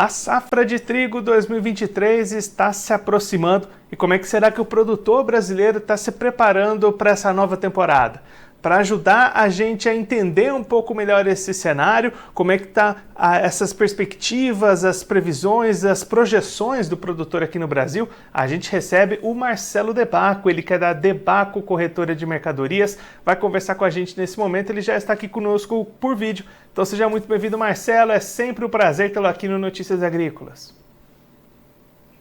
A safra de trigo 2023 está se aproximando e como é que será que o produtor brasileiro está se preparando para essa nova temporada? Para ajudar a gente a entender um pouco melhor esse cenário, como é que está essas perspectivas, as previsões, as projeções do produtor aqui no Brasil, a gente recebe o Marcelo De Bacco, ele que é da De Bacco Corretora de Mercadorias, vai conversar com a gente nesse momento, ele já está aqui conosco por vídeo. Então seja muito bem-vindo, Marcelo, é sempre um prazer tê-lo aqui no Notícias Agrícolas.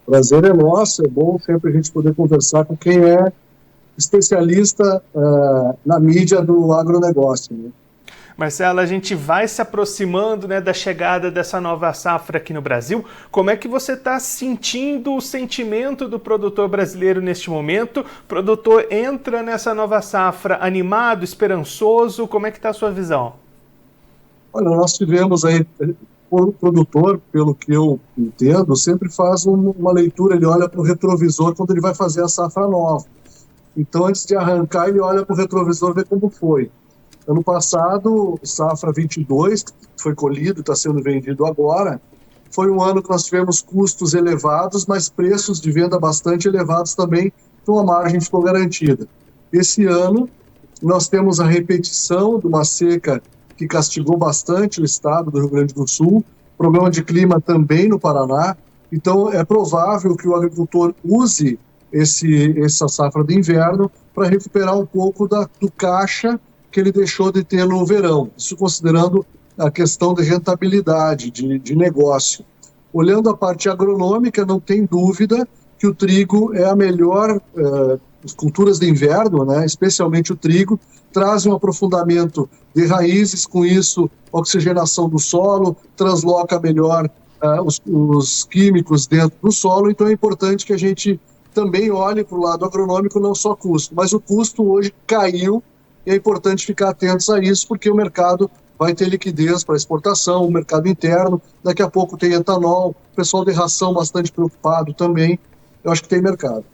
Prazer é nosso, é bom sempre a gente poder conversar com quem é especialista na mídia do agronegócio, né? Marcelo, a gente vai se aproximando, né, da chegada dessa nova safra aqui no Brasil. Como é que você está sentindo o sentimento do produtor brasileiro neste momento? O produtor entra nessa nova safra animado, esperançoso? Como é que está a sua visão? Olha, nós tivemos aí, o produtor, pelo que eu entendo, sempre faz uma leitura, ele olha para o retrovisor quando ele vai fazer a safra nova. Então, antes de arrancar, ele olha para o retrovisor, ver como foi. Ano passado, safra 22, que foi colhido, está sendo vendido agora, foi um ano que nós tivemos custos elevados, mas preços de venda bastante elevados também, então a margem ficou garantida. Esse ano, nós temos a repetição de uma seca que castigou bastante o estado do Rio Grande do Sul, problema de clima também no Paraná, então é provável que o agricultor use essa safra de inverno para recuperar um pouco do caixa que ele deixou de ter no verão, isso considerando a questão de rentabilidade, de negócio. Olhando a parte agronômica, não tem dúvida que o trigo é a melhor, as culturas de inverno, né, especialmente o trigo, trazem um aprofundamento de raízes, com isso, oxigenação do solo, transloca melhor os químicos dentro do solo, então é importante que a gente também olhe para o lado agronômico, não só custo, mas o custo hoje caiu e é importante ficar atentos a isso, porque o mercado vai ter liquidez para exportação, o mercado interno, daqui a pouco tem etanol, o pessoal de ração bastante preocupado também, eu acho que tem mercado.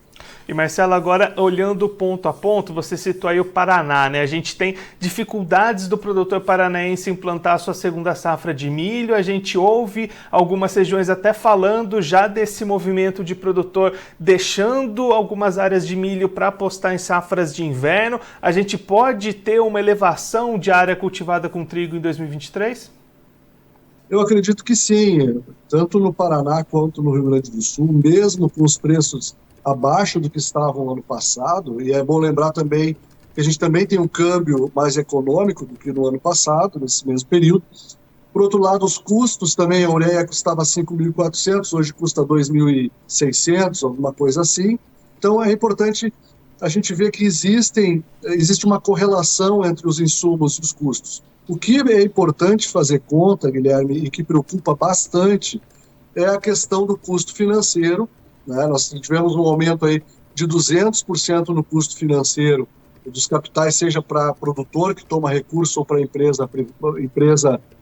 E Marcelo, agora olhando ponto a ponto, você citou aí o Paraná, né? A gente tem dificuldades do produtor paranaense implantar a sua segunda safra de milho, a gente ouve algumas regiões até falando já desse movimento de produtor deixando algumas áreas de milho para apostar em safras de inverno. A gente pode ter uma elevação de área cultivada com trigo em 2023? Eu acredito que sim, tanto no Paraná quanto no Rio Grande do Sul, mesmo com os preços abaixo do que estavam ano passado, e é bom lembrar também que a gente também tem um câmbio mais econômico do que no ano passado, nesse mesmo período. Por outro lado, os custos também, a ureia custava 5.400, hoje custa 2.600, alguma coisa assim. Então é importante a gente ver que existe uma correlação entre os insumos e os custos. O que é importante fazer conta, Guilherme, e que preocupa bastante, é a questão do custo financeiro, né? Nós tivemos um aumento aí de 200% no custo financeiro dos capitais, seja para produtor que toma recurso ou para empresa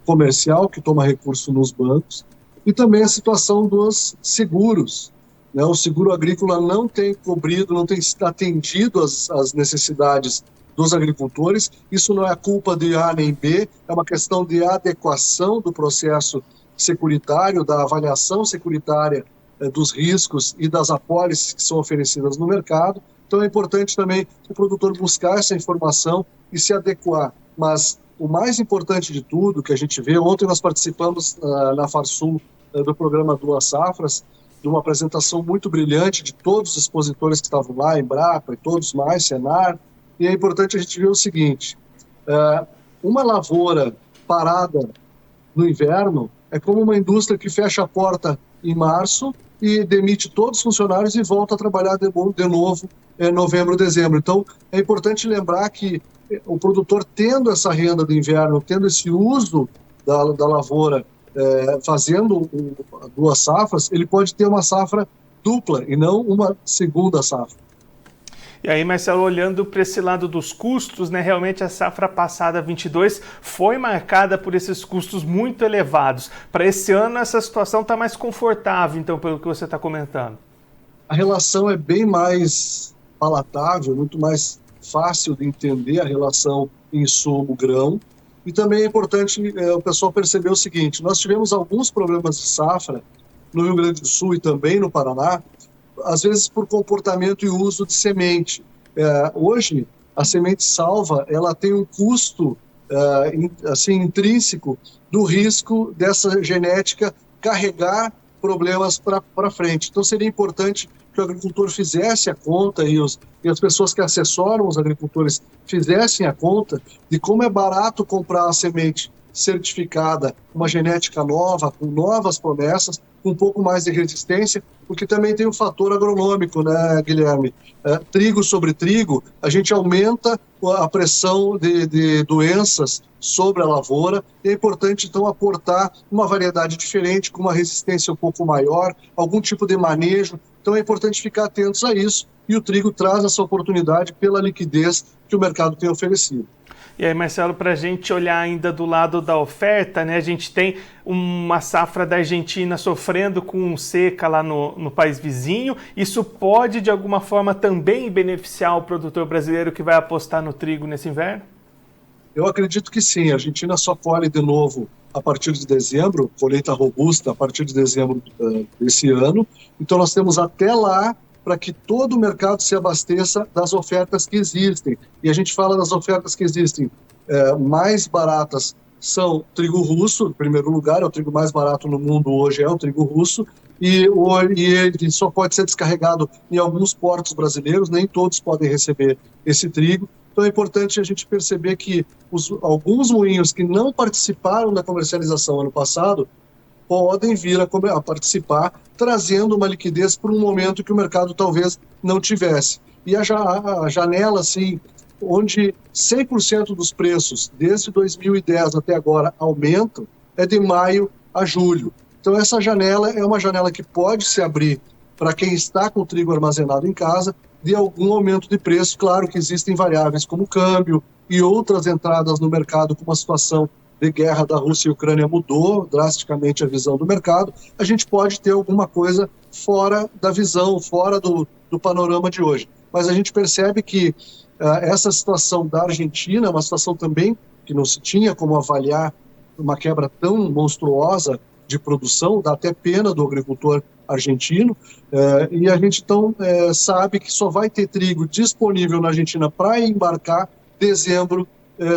comercial que toma recurso nos bancos, e também a situação dos seguros, né? O seguro agrícola não tem cobrido, não tem atendido as necessidades dos agricultores. Isso não é culpa de A nem B, é uma questão de adequação do processo securitário, da avaliação securitária dos riscos e das apólices que são oferecidas no mercado. Então é importante também o produtor buscar essa informação e se adequar. Mas o mais importante de tudo que a gente vê, ontem nós participamos na Farsul do programa Duas Safras, de uma apresentação muito brilhante de todos os expositores que estavam lá, Embrapa e todos mais, Senar, e é importante a gente ver o seguinte, uma lavoura parada no inverno é como uma indústria que fecha a porta em março e demite todos os funcionários e volta a trabalhar de novo em novembro, dezembro. Então, é importante lembrar que o produtor, tendo essa renda do inverno, tendo esse uso da lavoura, fazendo duas safras, ele pode ter uma safra dupla e não uma segunda safra. E aí, Marcelo, olhando para esse lado dos custos, né, realmente a safra passada 22 foi marcada por esses custos muito elevados. Para esse ano, essa situação está mais confortável, então, pelo que você está comentando. A relação é bem mais palatável, muito mais fácil de entender a relação insumo-grão. E também é importante o pessoal perceber o seguinte: nós tivemos alguns problemas de safra no Rio Grande do Sul e também no Paraná, às vezes por comportamento e uso de semente. Hoje, a semente salva, ela tem um custo assim, intrínseco do risco dessa genética carregar problemas para frente. Então, seria importante que o agricultor fizesse a conta e as pessoas que assessoram os agricultores fizessem a conta de como é barato comprar a semente certificada, uma genética nova, com novas promessas, com um pouco mais de resistência, porque também tem um fator agronômico, né, Guilherme? Trigo sobre trigo, a gente aumenta a pressão de doenças sobre a lavoura, e é importante, então, aportar uma variedade diferente, com uma resistência um pouco maior, algum tipo de manejo. Então, é importante ficar atentos a isso, e o trigo traz essa oportunidade pela liquidez que o mercado tem oferecido. E aí, Marcelo, para a gente olhar ainda do lado da oferta, né, a gente tem uma safra da Argentina sofrendo com seca lá no país vizinho. Isso pode, de alguma forma, também beneficiar o produtor brasileiro que vai apostar no trigo nesse inverno? Eu acredito que sim. A Argentina só colhe de novo a partir de dezembro, colheita robusta a partir de dezembro desse ano. Então, nós temos até lá para que todo o mercado se abasteça das ofertas que existem. E a gente fala das ofertas que existem mais baratas, são trigo russo, em primeiro lugar, é o trigo mais barato no mundo hoje, é o trigo russo, e ele só pode ser descarregado em alguns portos brasileiros, nem todos podem receber esse trigo. Então é importante a gente perceber que alguns moinhos que não participaram da comercialização ano passado podem vir a participar, trazendo uma liquidez para um momento que o mercado talvez não tivesse. E a janela, assim, onde 100% dos preços, desde 2010 até agora, aumentam, é de maio a julho. Então essa janela é uma janela que pode se abrir para quem está com o trigo armazenado em casa, de algum aumento de preço. Claro que existem variáveis como câmbio e outras entradas no mercado, com uma situação de guerra da Rússia e Ucrânia mudou drasticamente a visão do mercado. A gente pode ter alguma coisa fora da visão, fora do panorama de hoje. Mas a gente percebe que essa situação da Argentina é uma situação também que não se tinha como avaliar uma quebra tão monstruosa de produção, dá até pena do agricultor argentino, e a gente então sabe que só vai ter trigo disponível na Argentina para embarcar dezembro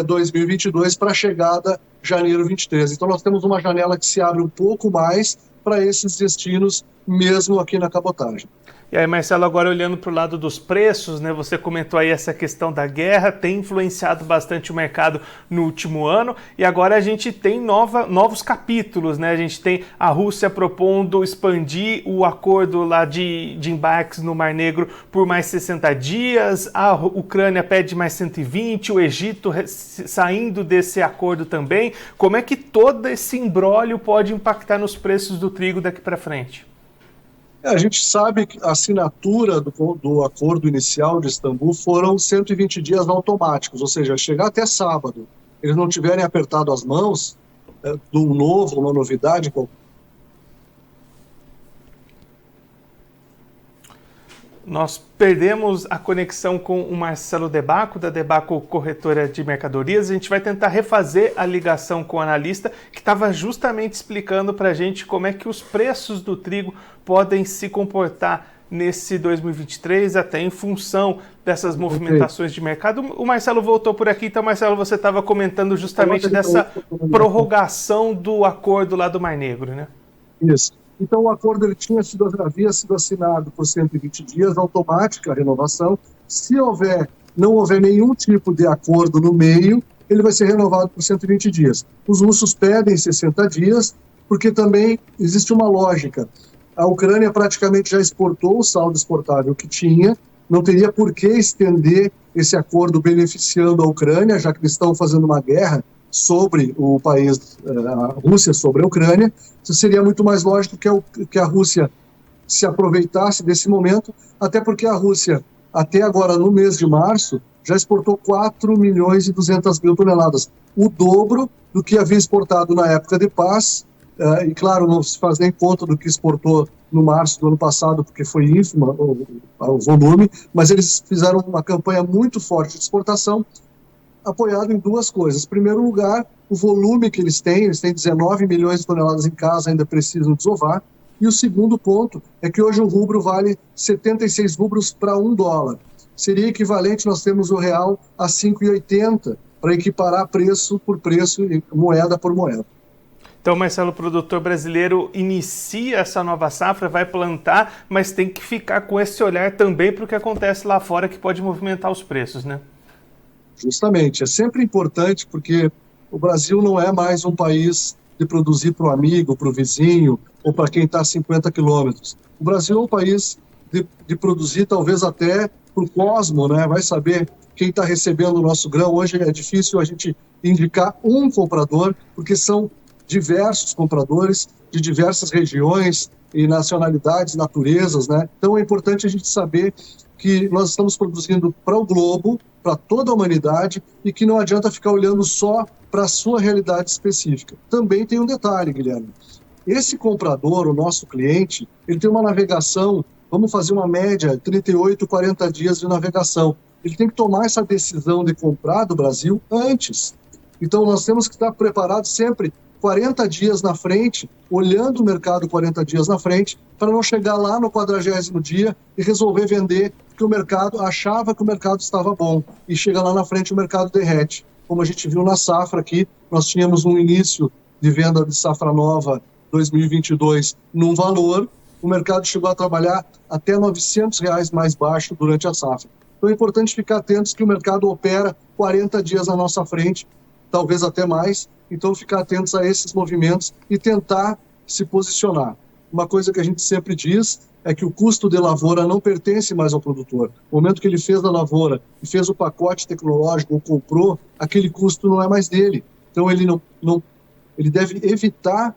2022 para a chegada janeiro 23. Então nós temos uma janela que se abre um pouco mais para esses destinos, mesmo aqui na cabotagem. E aí, Marcelo, agora olhando para o lado dos preços, né, você comentou aí essa questão da guerra, tem influenciado bastante o mercado no último ano, e agora a gente tem novos capítulos, né? A gente tem a Rússia propondo expandir o acordo lá de embarques no Mar Negro por mais 60 dias, a Ucrânia pede mais 120, o Egito saindo desse acordo também. Como é que todo esse imbróglio pode impactar nos preços do trigo daqui para frente? A gente sabe que a assinatura do acordo inicial de Istambul foram 120 dias automáticos, ou seja, chegar até sábado, eles não tiverem apertado as mãos do novo, uma novidade. Nós perdemos a conexão com o Marcelo De Bacco, da De Bacco Corretora de Mercadorias. A gente vai tentar refazer a ligação com o analista, que estava justamente explicando para a gente como é que os preços do trigo podem se comportar nesse 2023, até em função dessas movimentações de mercado. O Marcelo voltou por aqui, então, Marcelo, você estava comentando justamente dessa prorrogação do acordo lá do Mar Negro, né? Isso. Então, o acordo havia sido assinado por 120 dias, automática a renovação. Se não houver nenhum tipo de acordo no meio, ele vai ser renovado por 120 dias. Os russos pedem 60 dias, porque também existe uma lógica. A Ucrânia praticamente já exportou o saldo exportável que tinha, não teria por que estender esse acordo beneficiando a Ucrânia, já que eles estão fazendo uma guerra sobre o país, a Rússia sobre a Ucrânia. Então seria muito mais lógico que a Rússia se aproveitasse desse momento, até porque a Rússia, até agora no mês de março, já exportou 4.200.000 toneladas, o dobro do que havia exportado na época de paz, e claro, não se faz nem conta do que exportou no março do ano passado, porque foi ínfimo o volume, mas eles fizeram uma campanha muito forte de exportação. apoiado em duas coisas. Em primeiro lugar, o volume que eles têm 19 milhões de toneladas em casa, ainda precisam desovar. E o segundo ponto é que hoje o rubro vale 76 rubros para $1. Seria equivalente, nós temos o real a 5,80 para equiparar preço por preço e moeda por moeda. Então, Marcelo, o produtor brasileiro inicia essa nova safra, vai plantar, mas tem que ficar com esse olhar também para o que acontece lá fora, que pode movimentar os preços, né? Justamente, é sempre importante porque o Brasil não é mais um país de produzir para o amigo, para o vizinho ou para quem está a 50 quilômetros. O Brasil é um país de produzir talvez até para o cosmo, né? Vai saber quem está recebendo o nosso grão. Hoje é difícil a gente indicar um comprador, porque são diversos compradores de diversas regiões e nacionalidades, naturezas, né? Então é importante a gente saber que nós estamos produzindo para o globo, para toda a humanidade, e que não adianta ficar olhando só para a sua realidade específica. Também tem um detalhe, Guilherme. Esse comprador, o nosso cliente, ele tem uma navegação, vamos fazer uma média, 38, 40 dias de navegação. Ele tem que tomar essa decisão de comprar do Brasil antes. Então nós temos que estar preparados sempre 40 dias na frente, olhando o mercado 40 dias na frente, para não chegar lá no 40º dia e resolver vender, porque o mercado achava que o mercado estava bom, e chega lá na frente o mercado derrete. Como a gente viu na safra aqui, nós tínhamos um início de venda de safra nova 2022 num valor, o mercado chegou a trabalhar até R$900 mais baixo durante a safra. Então é importante ficar atentos que o mercado opera 40 dias na nossa frente, talvez até mais, então ficar atentos a esses movimentos e tentar se posicionar. Uma coisa que a gente sempre diz é que o custo de lavoura não pertence mais ao produtor. No momento que ele fez a lavoura e fez o pacote tecnológico ou comprou, aquele custo não é mais dele. Então ele deve evitar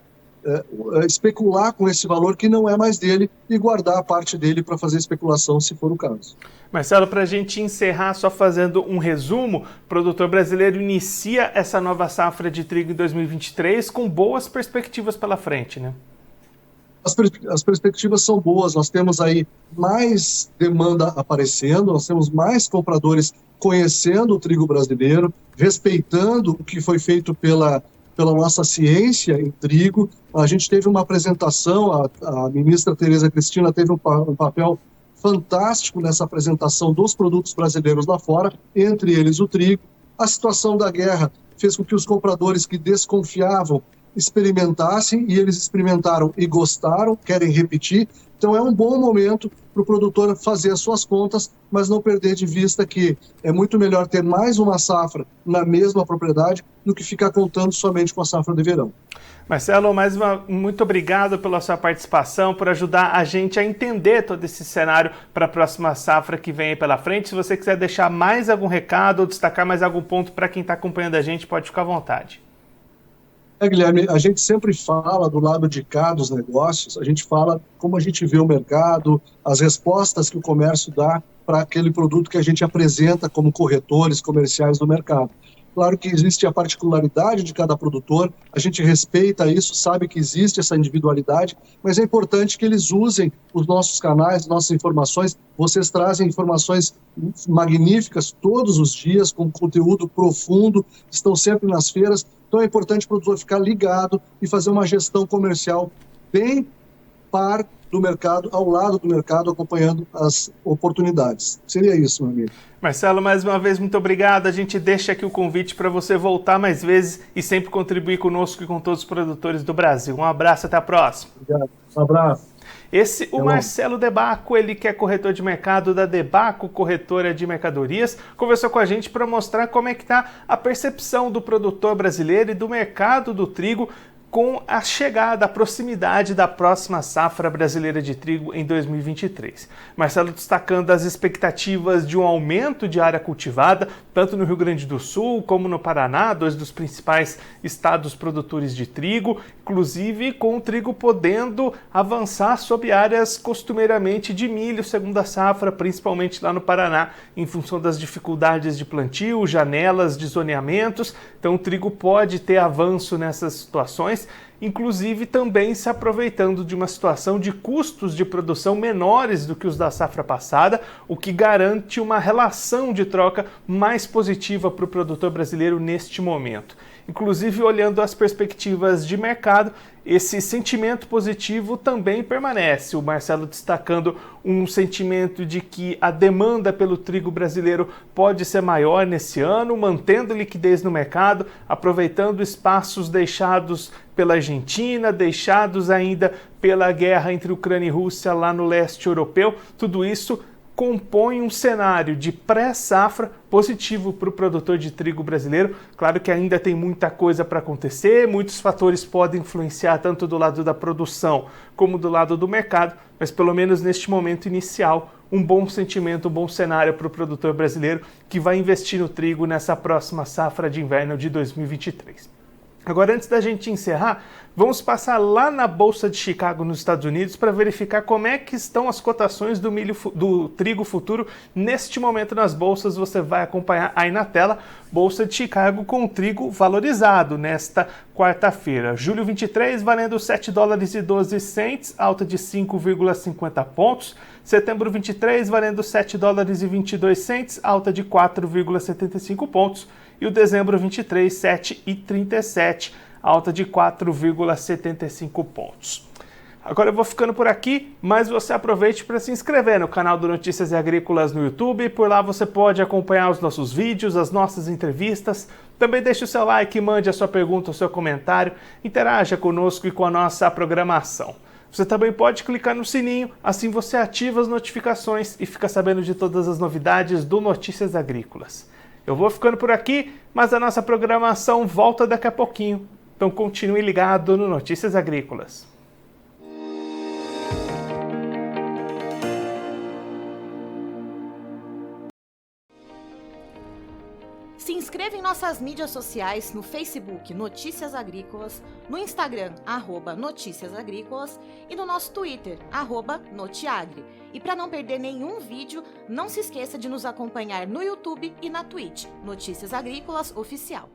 especular com esse valor que não é mais dele e guardar a parte dele para fazer especulação, se for o caso. Marcelo, para a gente encerrar, só fazendo um resumo, o produtor brasileiro inicia essa nova safra de trigo em 2023 com boas perspectivas pela frente, né? As perspectivas são boas, nós temos aí mais demanda aparecendo, nós temos mais compradores conhecendo o trigo brasileiro, respeitando o que foi feito pela nossa ciência em trigo. A gente teve uma apresentação, a ministra Tereza Cristina teve um papel fantástico nessa apresentação dos produtos brasileiros lá fora, entre eles o trigo. A situação da guerra fez com que os compradores que desconfiavam experimentassem, e eles experimentaram e gostaram, querem repetir. Então é um bom momento para o produtor fazer as suas contas, mas não perder de vista que é muito melhor ter mais uma safra na mesma propriedade do que ficar contando somente com a safra de verão. Marcelo, muito obrigado pela sua participação, por ajudar a gente a entender todo esse cenário para a próxima safra que vem aí pela frente. Se você quiser deixar mais algum recado ou destacar mais algum ponto para quem está acompanhando a gente, pode ficar à vontade. Guilherme, a gente sempre fala do lado de cá dos negócios, a gente fala como a gente vê o mercado, as respostas que o comércio dá para aquele produto que a gente apresenta como corretores comerciais do mercado. Claro que existe a particularidade de cada produtor, a gente respeita isso, sabe que existe essa individualidade, mas é importante que eles usem os nossos canais, nossas informações. Vocês trazem informações magníficas todos os dias, com conteúdo profundo, estão sempre nas feiras. Então é importante o produtor ficar ligado e fazer uma gestão comercial bem par do mercado, ao lado do mercado, acompanhando as oportunidades. Seria isso, meu amigo. Marcelo, mais uma vez, muito obrigado. A gente deixa aqui o convite para você voltar mais vezes e sempre contribuir conosco e com todos os produtores do Brasil. Um abraço, até a próxima. Obrigado. Um abraço. O Marcelo De Bacco, ele que é corretor de mercado da De Bacco Corretora de Mercadorias, conversou com a gente para mostrar como é que está a percepção do produtor brasileiro e do mercado do trigo com a chegada, a proximidade da próxima safra brasileira de trigo em 2023. Marcelo destacando as expectativas de um aumento de área cultivada, tanto no Rio Grande do Sul como no Paraná, dois dos principais estados produtores de trigo, inclusive com o trigo podendo avançar sobre áreas costumeiramente de milho, segundo a safra, principalmente lá no Paraná, em função das dificuldades de plantio, janelas de zoneamentos. Então o trigo pode ter avanço nessas situações. inclusive também se aproveitando de uma situação de custos de produção menores do que os da safra passada, o que garante uma relação de troca mais positiva para o produtor brasileiro neste momento. Inclusive, olhando as perspectivas de mercado, esse sentimento positivo também permanece. O Marcelo destacando um sentimento de que a demanda pelo trigo brasileiro pode ser maior nesse ano, mantendo liquidez no mercado, aproveitando espaços deixados pela Argentina, deixados ainda pela guerra entre Ucrânia e Rússia lá no leste europeu. Tudo isso compõe um cenário de pré-safra positivo para o produtor de trigo brasileiro. Claro que ainda tem muita coisa para acontecer, muitos fatores podem influenciar tanto do lado da produção como do lado do mercado, mas pelo menos neste momento inicial, um bom sentimento, um bom cenário para o produtor brasileiro que vai investir no trigo nessa próxima safra de inverno de 2023. Agora, antes da gente encerrar, vamos passar lá na Bolsa de Chicago, nos Estados Unidos, para verificar como é que estão as cotações do trigo futuro neste momento nas bolsas. Você vai acompanhar aí na tela, Bolsa de Chicago com o trigo valorizado nesta quarta-feira. Julho 23, valendo $7,12, alta de 5,50 pontos. Setembro 23, valendo $7,22, alta de 4,75 pontos. E o dezembro 23, 7,37, alta de 4,75 pontos. Agora eu vou ficando por aqui, mas você aproveite para se inscrever no canal do Notícias Agrícolas no YouTube. Por lá você pode acompanhar os nossos vídeos, as nossas entrevistas. Também deixe o seu like, mande a sua pergunta, o seu comentário, interaja conosco e com a nossa programação. Você também pode clicar no sininho, assim você ativa as notificações e fica sabendo de todas as novidades do Notícias Agrícolas. Eu vou ficando por aqui, mas a nossa programação volta daqui a pouquinho. Então continue ligado no Notícias Agrícolas. Se inscreva em nossas mídias sociais no Facebook Notícias Agrícolas, no Instagram @Notícias Agrícolas e no nosso Twitter @Notiagre. E para não perder nenhum vídeo, não se esqueça de nos acompanhar no YouTube e na Twitch, Notícias Agrícolas Oficial.